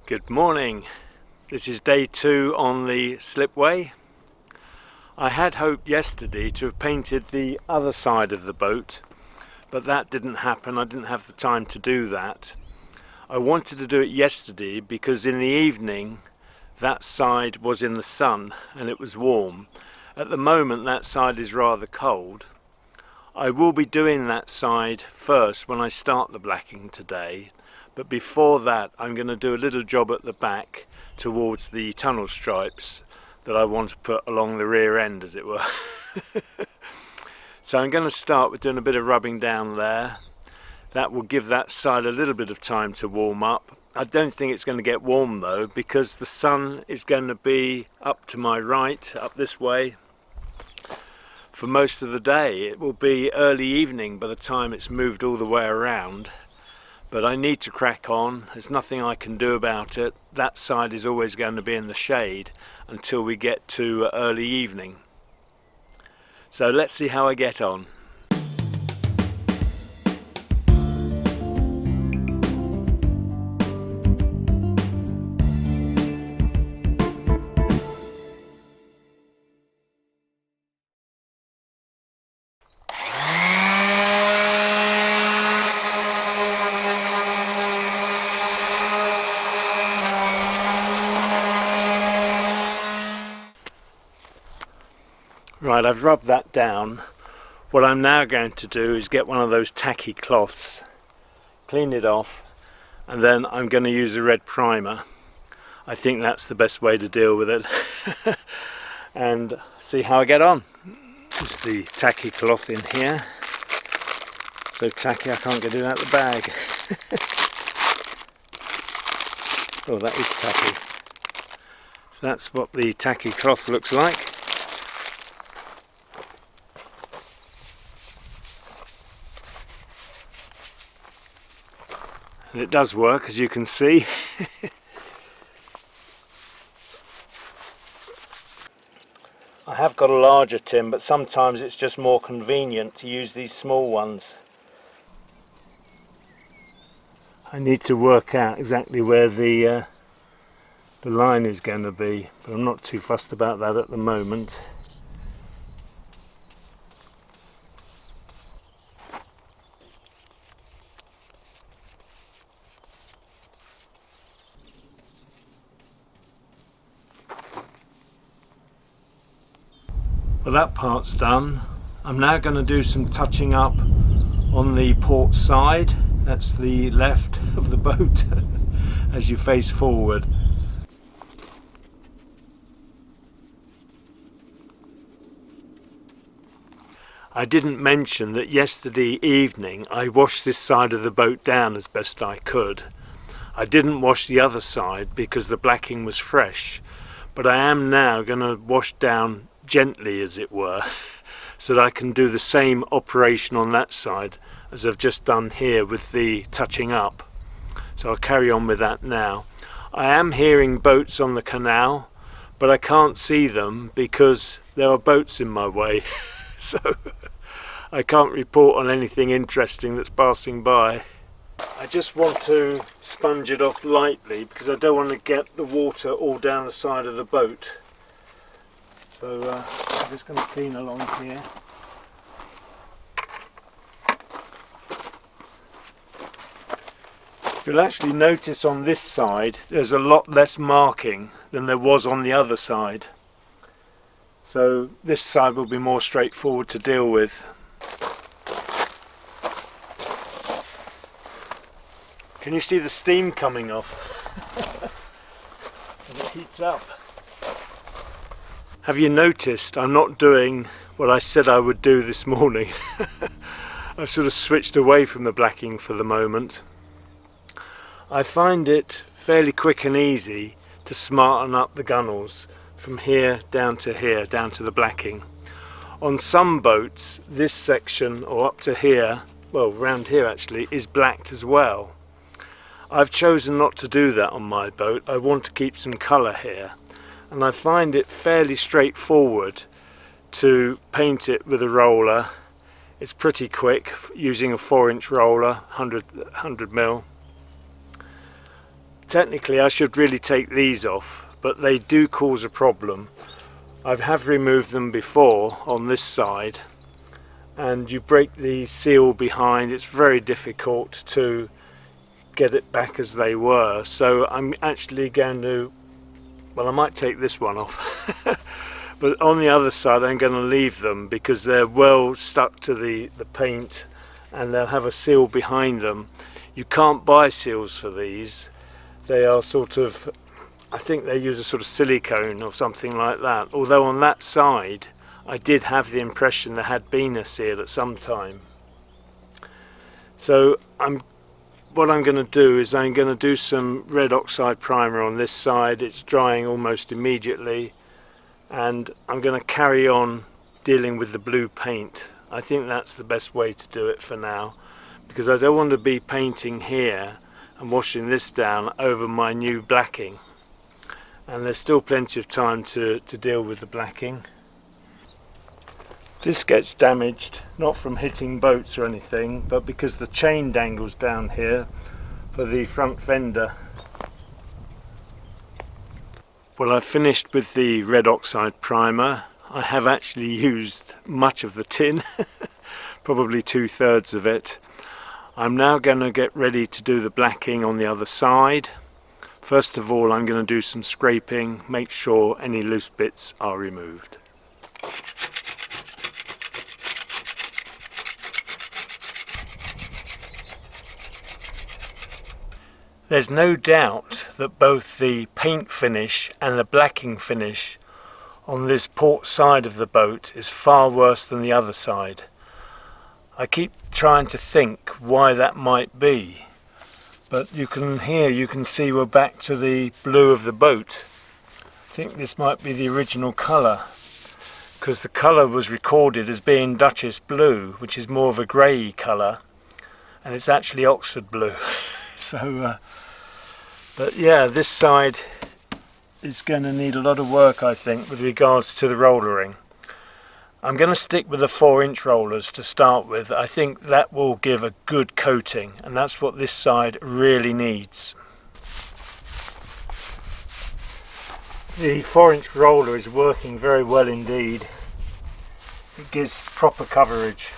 Good morning. This is day 2 on the slipway. I had hoped yesterday to have painted the other side of the boat, but that didn't happen. I didn't have the time to do that. I wanted to do it yesterday because in the evening that side was in the sun and it was warm. At the moment that side is rather cold. I will be doing that side first when I start the blacking today. But before that, I'm going to do a little job at the back towards the tunnel stripes that I want to put along the rear end, as it were. So I'm going to start with doing a bit of rubbing down there. That will give that side a little bit of time to warm up. I don't think it's going to get warm though, because the sun is going to be up to my right, up this way, for most of the day. It will be early evening by the time it's moved all the way around. But I need to crack on. There's nothing I can do about it. That side is always going to be in the shade until we get to early evening. So let's see how I get on. Right, I've rubbed that down. What I'm now going to do is get one of those tacky cloths, clean it off, and then I'm going to use a red primer. I think that's the best way to deal with it. And see how I get on. This is the tacky cloth in here. So tacky I can't get it out of the bag. Oh, that is tacky. So that's what the tacky cloth looks like. And it does work, as you can see. I have got a larger tin, but sometimes it's just more convenient to use these small ones. I need to work out exactly where the line is going to be, but I'm not too fussed about that at the moment. Well, that part's done. I'm now going to do some touching up on the port side. That's the left of the boat as you face forward. I didn't mention that yesterday evening I washed this side of the boat down as best I could. I didn't wash the other side because the blacking was fresh, but I am now going to wash down gently, as it were, so that I can do the same operation on that side as I've just done here with the touching up. So I'll carry on with that now. I am hearing boats on the canal, but I can't see them because there are boats in my way. So I can't report on anything interesting that's passing by. I just want to sponge it off lightly because I don't want to get the water all down the side of the boat. So I'm just going to clean along here. You'll actually notice on this side there's a lot less marking than there was on the other side. So this side will be more straightforward to deal with. Can you see the steam coming off? And it heats up. Have you noticed I'm not doing what I said I would do this morning? I've sort of switched away from the blacking for the moment. I find it fairly quick and easy to smarten up the gunwales from here, down to the blacking. On some boats, this section, or up to here, well, round here actually, is blacked as well. I've chosen not to do that on my boat. I want to keep some colour here. And I find it fairly straightforward to paint it with a roller. It's pretty quick using a 4-inch roller, 100mm. Technically I should really take these off, but they do cause a problem. I have removed them before on this side, and you break the seal behind. It's very difficult to get it back as they were, so I'm actually going to, well, I might take this one off but on the other side I'm going to leave them because they're well stuck to the paint, and they'll have a seal behind them. You can't buy seals for these. They are sort of, I think they use a sort of silicone or something like that, although on that side I did have the impression there had been a seal at some time. So what I'm going to do is I'm going to do some red oxide primer on this side. It's drying almost immediately, and I'm going to carry on dealing with the blue paint. I think that's the best way to do it for now, because I don't want to be painting here and washing this down over my new blacking, and there's still plenty of time to deal with the blacking. This gets damaged not from hitting boats or anything, but because the chain dangles down here for the front fender. Well, I've finished with the red oxide primer. I have actually used much of the tin, probably 2/3 of it. I'm now going to get ready to do the blacking on the other side. First of all, I'm going to do some scraping, make sure any loose bits are removed. There's no doubt that both the paint finish and the blacking finish on this port side of the boat is far worse than the other side. I keep trying to think why that might be, but you can see we're back to the blue of the boat. I think this might be the original colour, because the colour was recorded as being Duchess blue, which is more of a grey colour, and it's actually Oxford blue. So, but yeah, this side is going to need a lot of work, I think, with regards to the rollering. I'm going to stick with the 4-inch rollers to start with. I think that will give a good coating, and that's what this side really needs. The 4-inch roller is working very well indeed. It gives proper coverage.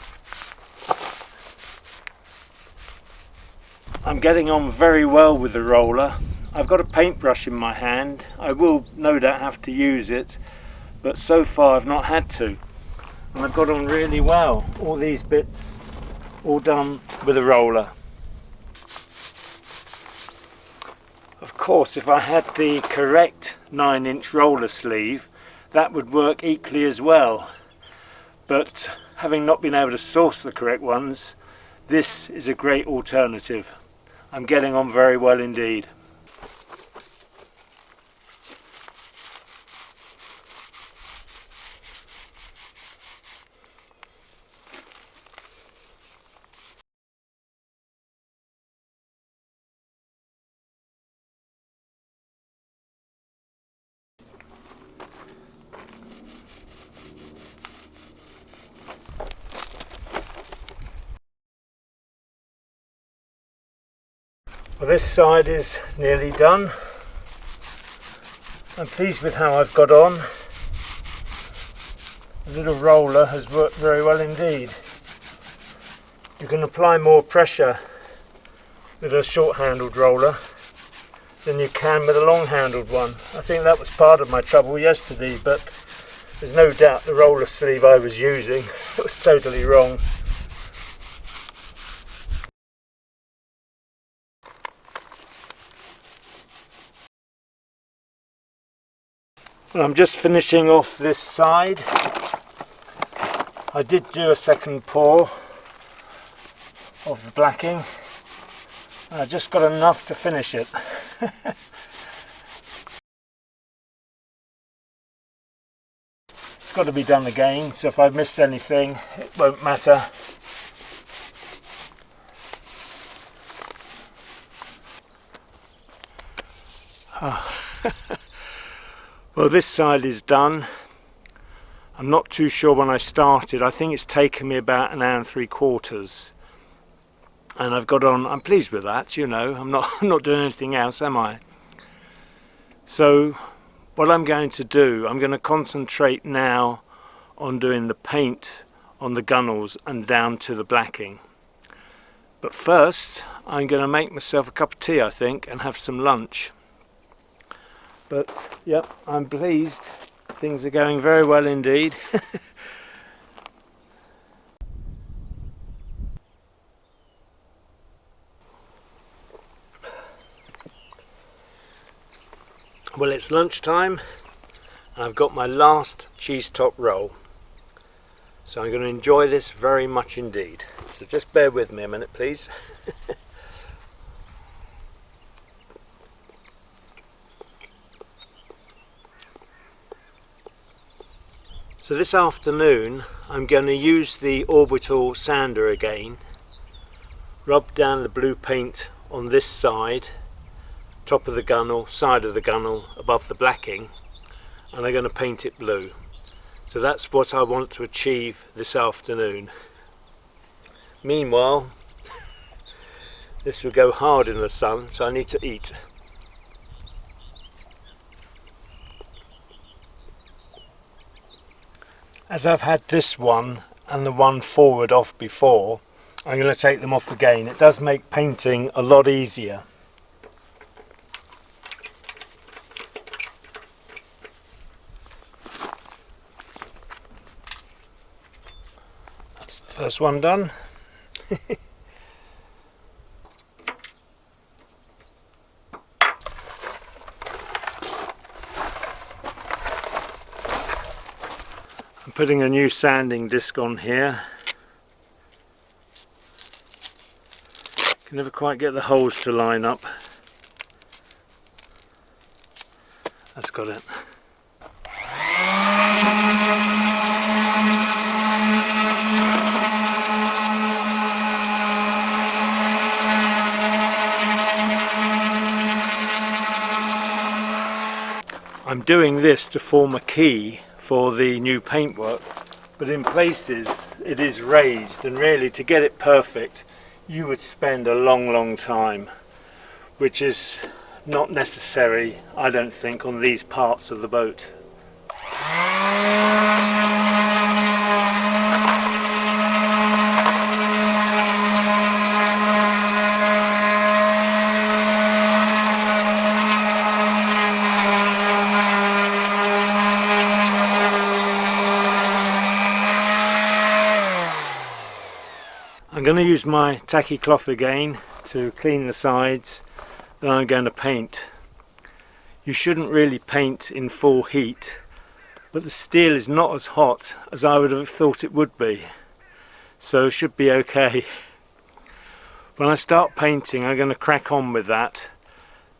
I'm getting on very well with the roller. I've got a paintbrush in my hand. I will no doubt have to use it, but so far I've not had to. And I've got on really well. All these bits all done with a roller. Of course, if I had the correct 9-inch roller sleeve, that would work equally as well. But having not been able to source the correct ones, this is a great alternative. I'm getting on very well indeed. Well, this side is nearly done. I'm pleased with how I've got on. The little roller has worked very well indeed. You can apply more pressure with a short-handled roller than you can with a long-handled one. I think that was part of my trouble yesterday, but there's no doubt the roller sleeve I was using was totally wrong. Well, I'm just finishing off this side. I did do a second pour of the blacking. I just got enough to finish it. It's got to be done again, so if I've missed anything, it won't matter. Well, this side is done. I'm not too sure when I started. I think it's taken me about 1 hour and 3/4. and I've got on, I'm pleased with that, you know, I'm not doing anything else, am I? So what I'm going to do, I'm going to concentrate now on doing the paint on the gunwales and down to the blacking. But first I'm going to make myself a cup of tea, I think, and have some lunch. But yep, I'm pleased, things are going very well indeed. Well, it's lunchtime and I've got my last cheese top roll, so I'm going to enjoy this very much indeed. So just bear with me a minute, please. So this afternoon I'm going to use the orbital sander again, rub down the blue paint on this side, top of the gunwale, side of the gunwale, above the blacking, and I'm going to paint it blue. So that's what I want to achieve this afternoon. Meanwhile, this will go hard in the sun, so I need to eat. As I've had this one and the one forward off before, I'm going to take them off again. It does make painting a lot easier. That's the first one done. I'm putting a new sanding disc on here. Can never quite get the holes to line up. That's got it. I'm doing this to form a key for the new paintwork, but in places it is raised, and really to get it perfect you would spend a long time, which is not necessary, I don't think, on these parts of the boat. I'm going to use my tacky cloth again to clean the sides, then I'm going to paint. You shouldn't really paint in full heat, but the steel is not as hot as I would have thought it would be, so it should be okay. When I start painting I'm going to crack on with that,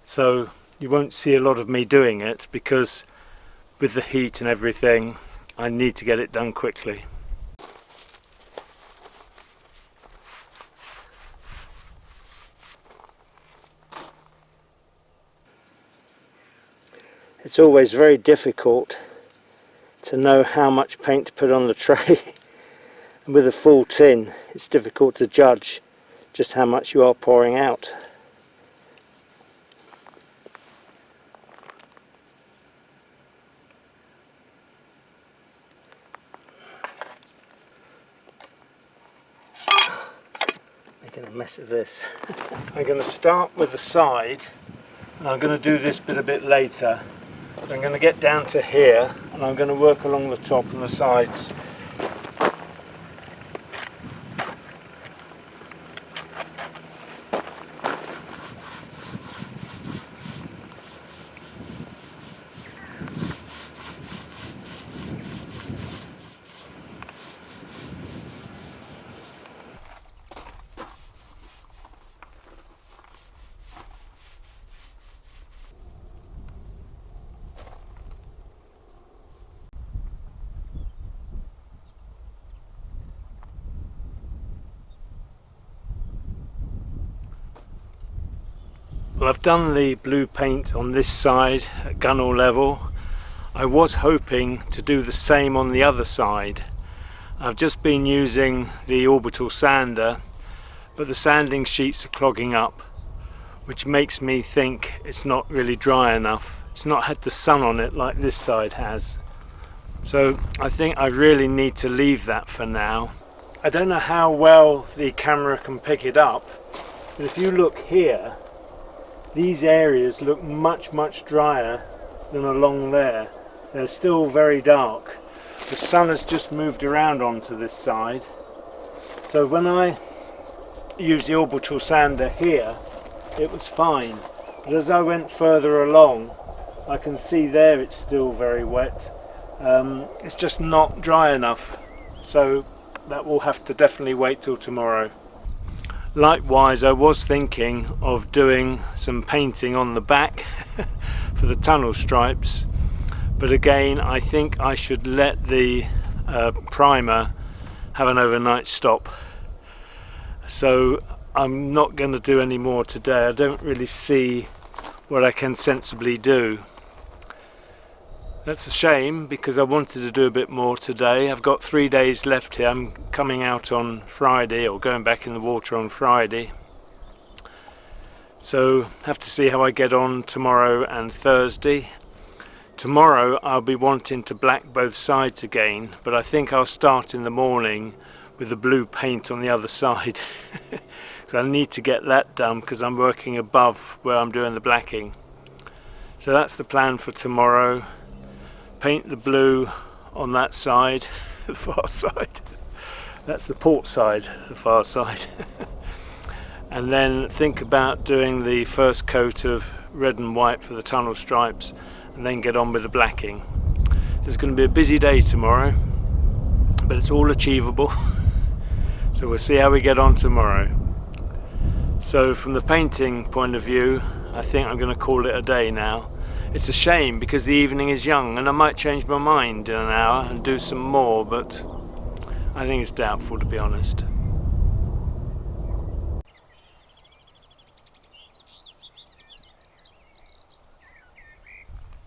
so you won't see a lot of me doing it, because with the heat and everything I need to get it done quickly. It's always very difficult to know how much paint to put on the tray. And with a full tin it's difficult to judge just how much you are pouring out. Making a mess of this. I'm going to start with the side, and I'm going to do this bit a bit later. I'm going to get down to here and I'm going to work along the top and the sides. Well, I've done the blue paint on this side at gunwale level. I was hoping to do the same on the other side. I've just been using the orbital sander but the sanding sheets are clogging up, which makes me think it's not really dry enough. It's not had the sun on it like this side has. So I think I really need to leave that for now. I don't know how well the camera can pick it up, but if you look here, these areas look much drier than along there. They're still very dark. The sun has just moved around onto this side. So when I used the orbital sander here, it was fine. But as I went further along, I can see there it's still very wet. It's just not dry enough. So that will have to definitely wait till tomorrow. Likewise, I was thinking of doing some painting on the back for the tunnel stripes, but again I think I should let the primer have an overnight stop. So I'm not going to do any more today. I don't really see what I can sensibly do. That's a shame because I wanted to do a bit more today. I've got 3 days left here. I'm coming out on Friday, or going back in the water on Friday. So have to see how I get on tomorrow and Thursday. Tomorrow I'll be wanting to black both sides again, but I think I'll start in the morning with the blue paint on the other side. So I need to get that done because I'm working above where I'm doing the blacking. So that's the plan for tomorrow. Paint the blue on that side, the far side. That's the port side, the far side. And then think about doing the first coat of red and white for the tunnel stripes, and then get on with the blacking. So it's going to be a busy day tomorrow, but it's all achievable. So we'll see how we get on tomorrow. So from the painting point of view, I think I'm going to call it a day now. It's a shame because the evening is young and I might change my mind in an hour and do some more, but I think it's doubtful, to be honest.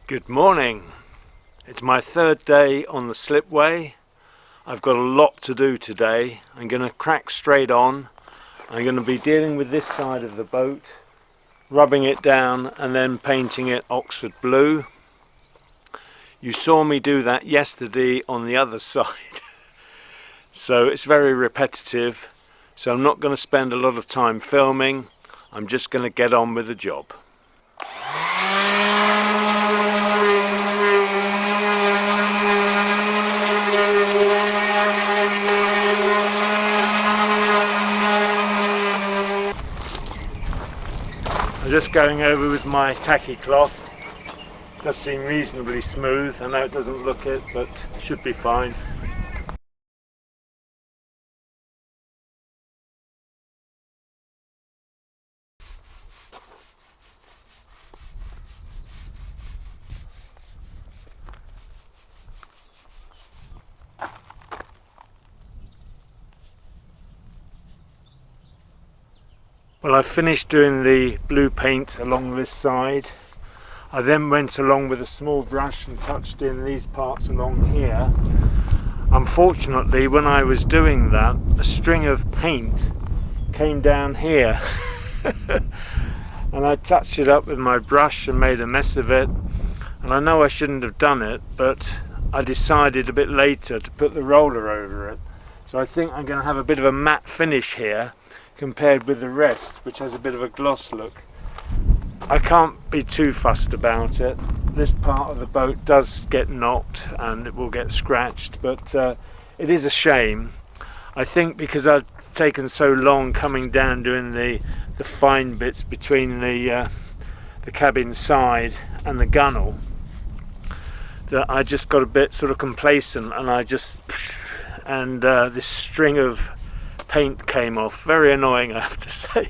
Good morning. It's my third day on the slipway. I've got a lot to do today. I'm going to crack straight on. I'm going to be dealing with this side of the boat, rubbing it down and then painting it Oxford blue. You saw me do that yesterday on the other side. So it's very repetitive. So I'm not going to spend a lot of time filming. I'm just going to get on with the job. Just going over with my tacky cloth. Does seem reasonably smooth. I know it doesn't look it, but should be fine. Well, I finished doing the blue paint along this side. I then went along with a small brush and touched in these parts along here. Unfortunately, when I was doing that, a string of paint came down here. And I touched it up with my brush and made a mess of it. And I know I shouldn't have done it, but I decided a bit later to put the roller over it. So I think I'm going to have a bit of a matte finish here compared with the rest, which has a bit of a gloss look. I can't be too fussed about it. This part of the boat does get knocked and it will get scratched, but it is a shame. I think because I've taken so long coming down doing the fine bits between the cabin side and the gunnel, that I just got a bit sort of complacent, and this string of paint came off. Very annoying, I have to say.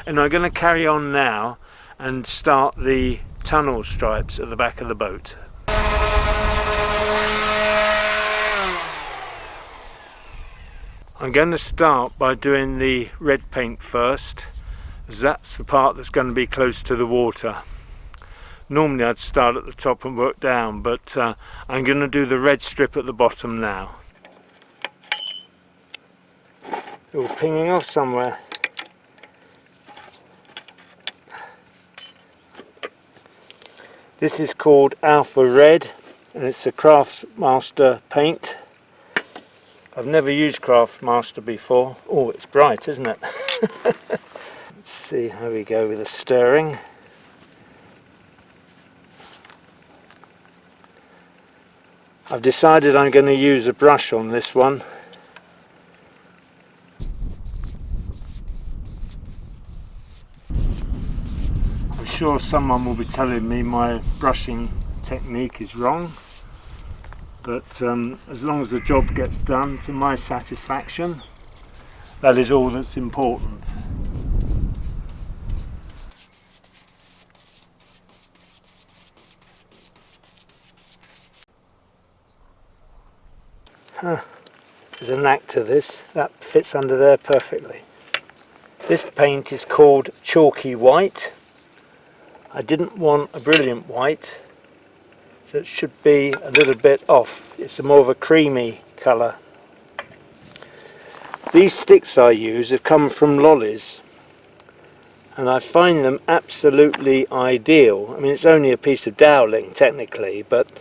And I'm going to carry on now and start the tunnel stripes at the back of the boat. I'm going to start by doing the red paint first, as that's the part that's going to be close to the water. Normally I'd start at the top and work down, but I'm going to do the red strip at the bottom now. You're pinging off somewhere. This is called Alpha Red and it's a Craftmaster paint. I've never used Craftmaster before. Oh, it's bright, isn't it? Let's see how we go with the stirring. I've decided I'm going to use a brush on this one. I'm sure someone will be telling me my brushing technique is wrong, but as long as the job gets done to my satisfaction, that is all that's important. There's a knack to this, that fits under there perfectly. This paint is called Chalky White. I didn't want a brilliant white, so it should be a little bit off. It's more of a creamy colour. These sticks I use have come from lollies and I find them absolutely ideal. I mean, it's only a piece of doweling technically, but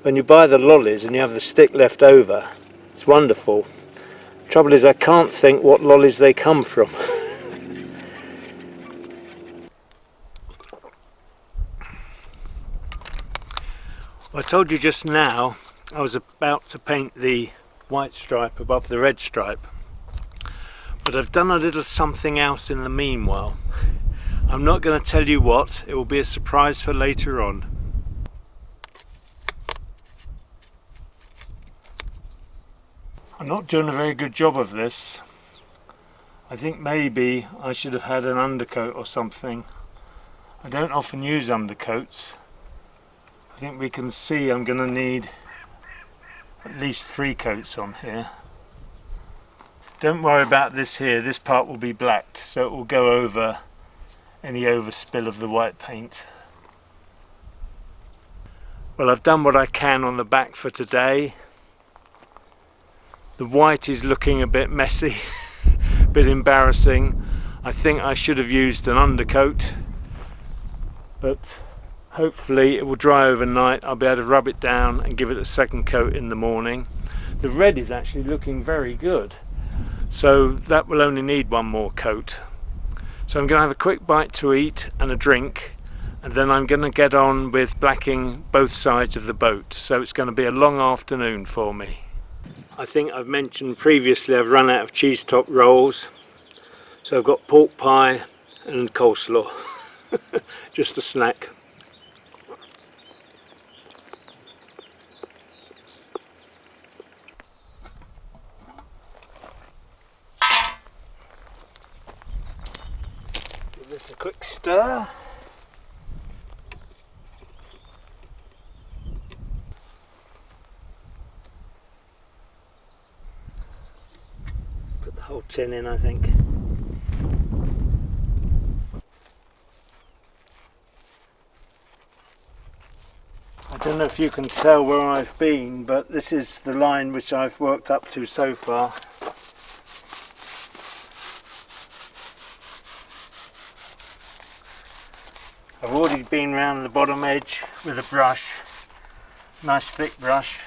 when you buy the lollies and you have the stick left over, it's wonderful. Trouble is I can't think what lollies they come from. I told you just now I was about to paint the white stripe above the red stripe, but I've done a little something else in the meanwhile. I'm not going to tell you what, it will be a surprise for later on. I'm not doing a very good job of this. I think maybe I should have had an undercoat or something. I don't often use undercoats. I think we can see I'm going to need at least 3 coats on here. Don't worry about this here, this part will be blacked, so it will go over any overspill of the white paint. Well, I've done what I can on the back for today. The white is looking a bit messy, a bit embarrassing. I think I should have used an undercoat, but hopefully it will dry overnight. I'll be able to rub it down and give it a second coat in the morning. The red is actually looking very good, so that will only need one more coat. So I'm going to have a quick bite to eat and a drink, and then I'm going to get on with blacking both sides of the boat. So it's going to be a long afternoon for me. I think I've mentioned previously I've run out of cheese top rolls, so I've got pork pie and coleslaw. Just a snack. Give this a quick stir. Put the whole tin in, I think. I don't know if you can tell where I've been, but this is the line which I've worked up to so far. I've already been round the bottom edge with a brush, nice thick brush.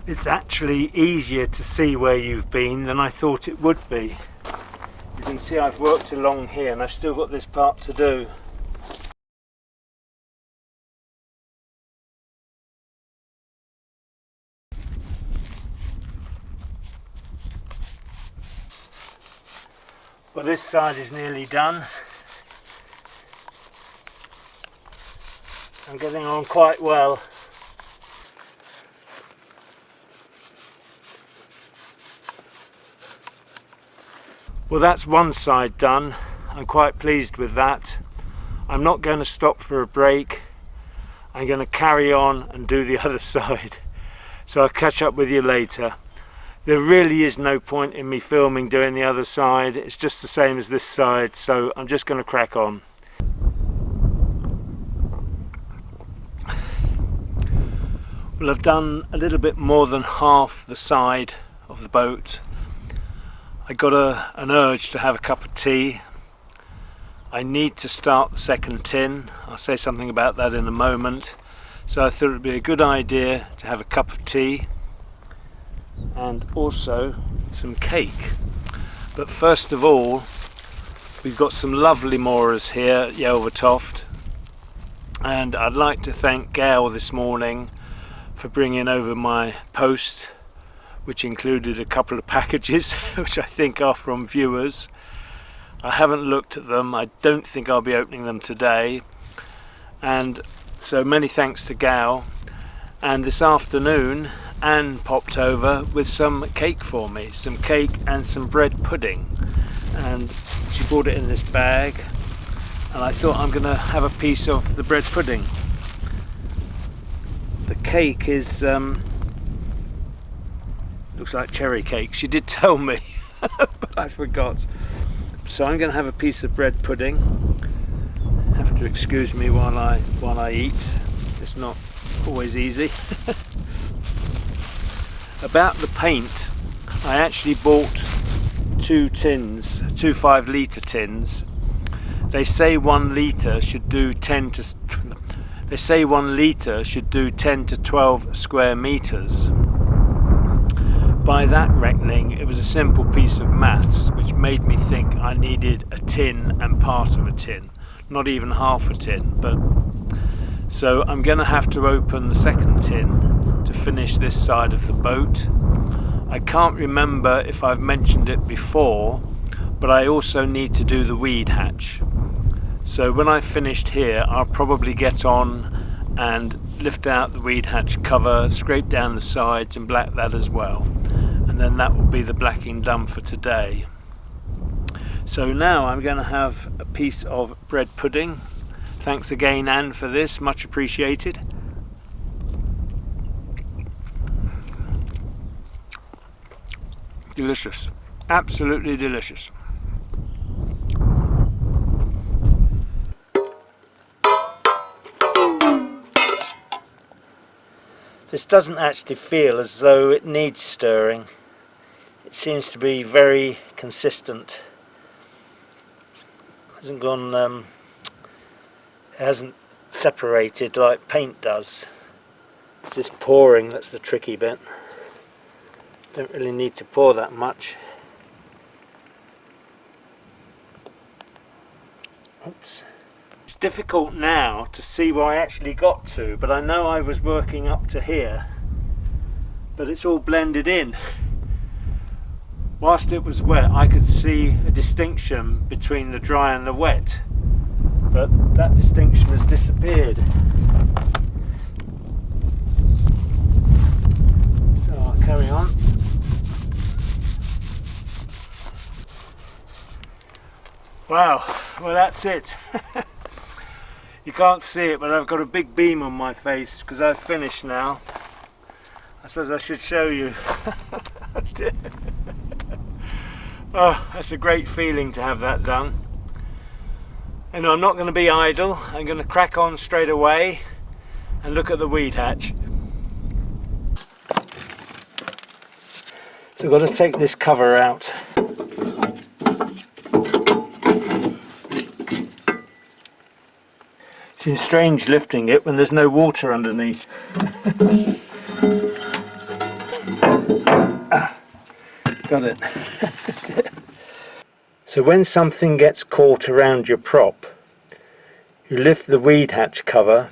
It's actually easier to see where you've been than I thought it would be. You can see I've worked along here and I've still got this part to do. Well, this side is nearly done. I'm getting on quite well. Well, that's one side done. I'm quite pleased with that. I'm not going to stop for a break. I'm going to carry on and do the other side. So I'll catch up with you later. There really is no point in me filming doing the other side. It's just the same as this side, so I'm just going to crack on. Well, I've done a little bit more than half the side of the boat. I got an urge to have a cup of tea. I need to start the second tin. I'll say something about that in a moment. So I thought it would be a good idea to have a cup of tea and also some cake. But first of all, we've got some lovely moorers here at Yelvertoft, and I'd like to thank Gail this morning for bringing over my post, which included a couple of packages which I think are from viewers. I haven't looked at them. I don't think I'll be opening them today, and so many thanks to Gail. And this afternoon Anne popped over with some cake for me, some cake and some bread pudding, and she brought it in this bag, and I thought I'm gonna have a piece of the bread pudding. The cake is looks like cherry cake. She did tell me but I forgot. So I'm going to have a piece of bread pudding. Have to excuse me while I eat. It's not always easy. About the paint, I actually bought 2 tins, 2 5-litre tins. They say 1 litre should do 10 to 12 square meters. By that reckoning, it was a simple piece of maths which made me think I needed a tin and part of a tin, not even half a tin. But so I'm going to have to open the second tin to finish this side of the boat. I can't remember if I've mentioned it before, but I also need to do the weed hatch. So when I've finished here, I'll probably get on and lift out the weed hatch cover, scrape down the sides and black that as well, and then that will be the blacking done for today. So now I'm going to have a piece of bread pudding. Thanks again, Anne, for this, much appreciated. Delicious, absolutely delicious. This doesn't actually feel as though it needs stirring. It seems to be very consistent. Hasn't gone, it hasn't separated like paint does. It's this pouring that's the tricky bit. Don't really need to pour that much. Oops. It's difficult now to see where I actually got to, but I know I was working up to here, but it's all blended in. Whilst it was wet, I could see a distinction between the dry and the wet, but that distinction has disappeared. So I'll carry on. Wow, well that's it. You can't see it, but I've got a big beam on my face because I've finished now. I suppose I should show you. Oh, that's a great feeling to have that done. And I'm not going to be idle. I'm going to crack on straight away and look at the weed hatch. So I've got to take this cover out. Seems strange lifting it when there's no water underneath. Got it. So when something gets caught around your prop, you lift the weed hatch cover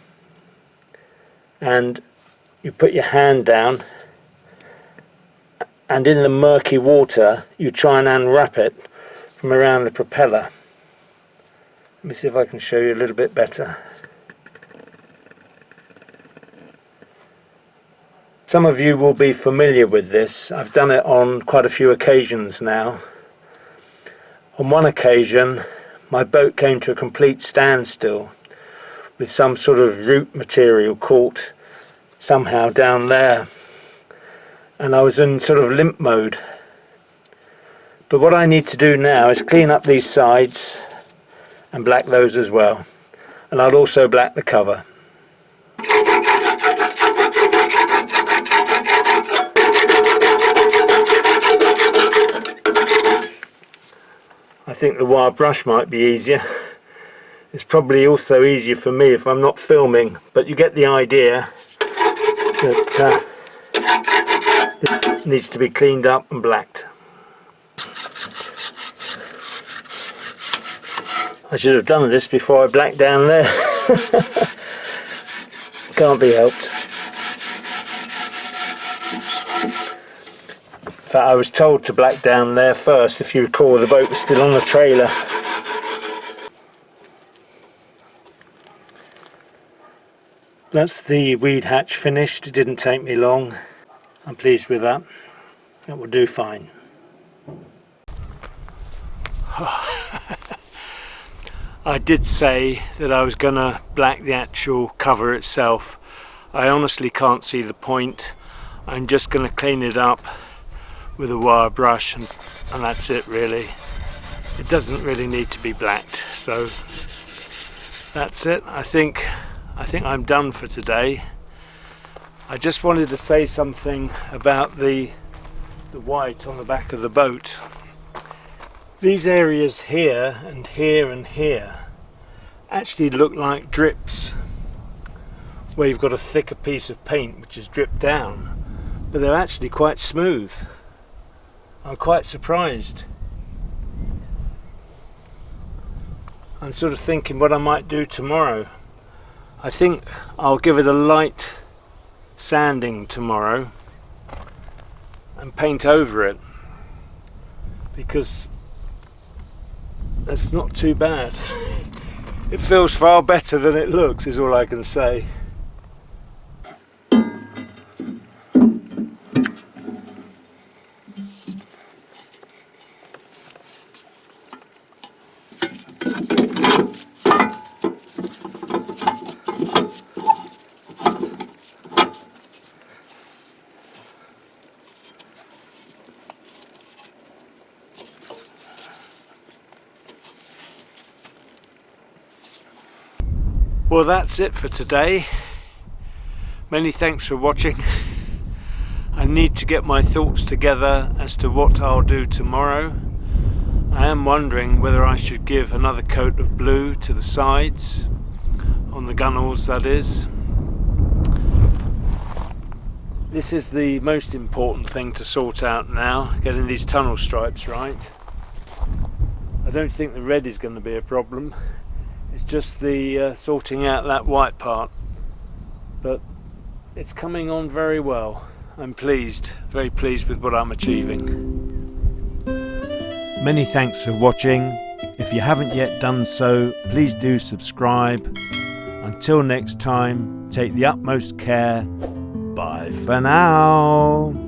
and you put your hand down, and in the murky water you try and unwrap it from around the propeller. Let me see if I can show you a little bit better. Some of you will be familiar with this. I've done it on quite a few occasions now. On one occasion, my boat came to a complete standstill with some sort of root material caught somehow down there, and I was in sort of limp mode. But what I need to do now is clean up these sides and black those as well, and I'll also black the cover. I think the wire brush might be easier. It's probably also easier for me if I'm not filming, but you get the idea that this needs to be cleaned up and blacked. I should have done this before I blacked down there. Can't be helped. In fact, I was told to black down there first. If you recall, the boat was still on the trailer. That's the weed hatch finished. It didn't take me long. I'm pleased with that. That will do fine. I did say that I was going to black the actual cover itself. I honestly can't see the point. I'm just going to clean it up with a wire brush and that's it really. It doesn't really need to be blacked, so that's it. I think I'm done for today. I just wanted to say something about the white on the back of the boat. These areas here and here and here actually look like drips, where you've got a thicker piece of paint which is dripped down, but they're actually quite smooth. I'm quite surprised. I'm sort of thinking what I might do tomorrow. I think I'll give it a light sanding tomorrow and paint over it, because that's not too bad. It feels far better than it looks, is all I can say. Well, that's it for today. Many thanks for watching. I need to get my thoughts together as to what I'll do tomorrow. I am wondering whether I should give another coat of blue to the sides, on the gunwales that is. This is the most important thing to sort out now, getting these tunnel stripes right. I don't think the red is going to be a problem. It's just the sorting out that white part, but it's coming on very well. I'm pleased, very pleased with what I'm achieving. Many thanks for watching. If you haven't yet done so, please do subscribe. Until next time, take the utmost care. Bye for now.